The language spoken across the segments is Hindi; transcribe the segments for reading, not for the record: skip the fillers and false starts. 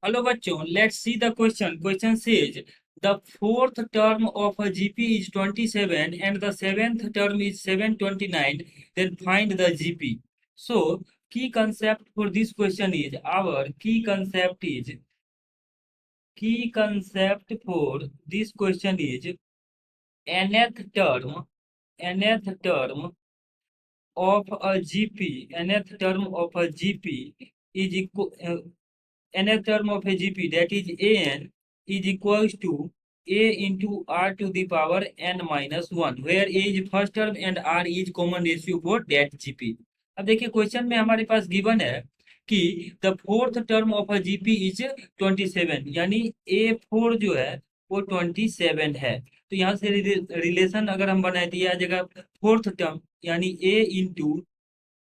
हेलो बच्चों, let's see the question. Question says the fourth term of a GP is 27 and the seventh term is 729. Then find the GP. So key concept for this question is our key concept for this question is nth term of a gp. Nth term of a gp is equal nth term of a GP, that is An, is equals to a into r to the power n minus 1, where a is first term and r is common ratio for that GP. अब देखिए क्वेश्चन में हमारे पास गिवन है कि the fourth term of a GP is 27, यानी ए फोर जो है वो 27 है. तो यहाँ से रिलेशन अगर हम बनाए तो ये आ जाएगा फोर्थ टर्म यानी a into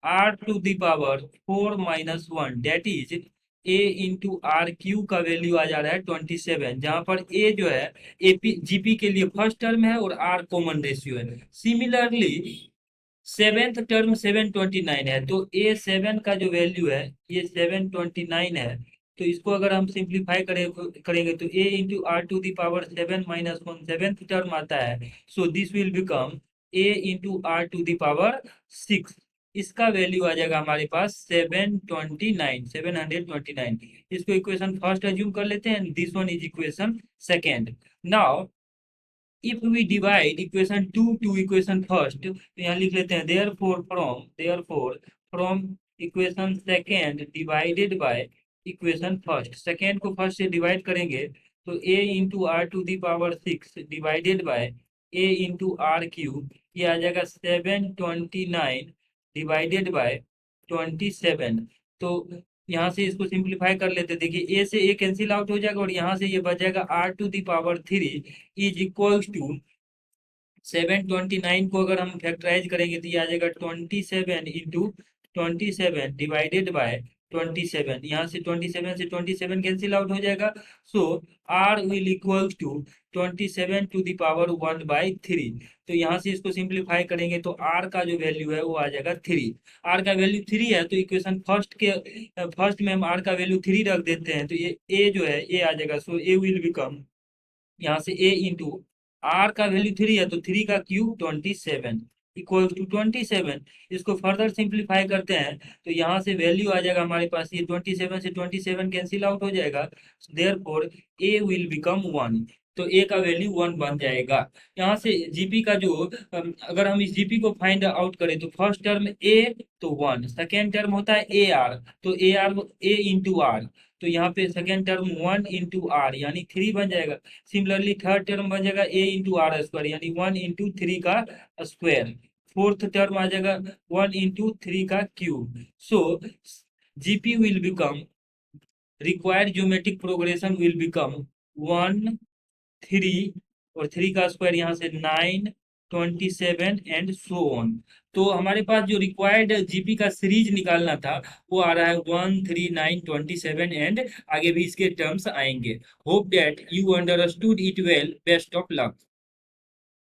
are to the power 4 - 1, that is a into r cube का वैल्यू आ जा रहा है 27, जहां पर ए जो है एपी जीपी के लिए फर्स्ट टर्म है और आर कॉमन रेशियो है. सिमिलरली सेवेंथ टर्म 729 है, तो ए सेवन का जो वैल्यू है ये 729 है. तो इसको अगर हम सिंप्लीफाई करेंगे तो a into are to the power 7 - 1 seventh term आता है. So this will become a into are to the power 6. इसका वैल्यू आ जाएगा हमारे पास 729. इसको इक्वेशन फर्स्ट अज्यूम कर लेते हैं. This one is equation second. Now if we divide equation 2 to equation first, तो यहाँ लिख लेते हैं therefore from equation second divided by equation first. Second को फर्स्ट से डिवाइड करेंगे तो a into are to the power 6 divided by a into R cube, ये आ जाएगा 729 डिवाइडेड बाय 27. तो यहाँ से इसको सिंप्लीफाई कर लेते, देखिए ए से ए कैंसिल आउट हो जाएगा और यहाँ से ये बच जाएगा R to the power 3 is equals to 729 को अगर हम फैक्टराइज करेंगे तो ये आ जाएगा 27 इंटू 27 डिवाइडेड बाय 27. यहाँ से 27 से 27 कैंसिल आउट हो जाएगा. So r will equals to 27 to the power 1/3. तो यहाँ से इसको सिंप्लीफाई करेंगे तो आर का जो वैल्यू है वो आ जाएगा 3. आर का वैल्यू 3 है तो इक्वेशन फर्स्ट में हम आर का वैल्यू 3 रख देते हैं तो ये ए जो है ए आ जाएगा. सो ए विल बिकम, यहाँ से ए इंटू आर का वैल्यू 3 है तो 3 का क्यूब 27 इक्वल टू 27. इसको फर्दर सिंप्लीफाई करते हैं तो यहाँ से वैल्यू आ जाएगा हमारे पास, ये 27 से 27 कैंसिल आउट हो जाएगा. Therefore A will become 1. तो ए का वैल्यू 1 बन जाएगा. यहाँ से जीपी का जो अगर हम इस जीपी को फाइंड आउट करें तो फर्स्ट टर्म ए तो 1, सेकेंड टर्म होता है ए आर तो A R A into R, तो यहाँ पे सेकेंड टर्म 1 इंटू आर यानी 3 बन जाएगा. सिमिलरली थर्ड टर्म बन जाएगा ए इंटू आर स्क्वायर यानी 1 इंटू 3 का स्क्वायर. फोर्थ टर्म आ जाएगा 1 इंटू 3 का cube. So GP will become, required geometric progression will become 1 3 और 3 का स्क्वायर यहाँ से 9 27 एंड सो ऑन. तो हमारे पास जो रिक्वायर्ड जीपी का सीरीज निकालना था वो आ रहा है 1 3 9 27 एंड आगे भी इसके टर्म्स आएंगे. Hope that you understood it well. Best of luck.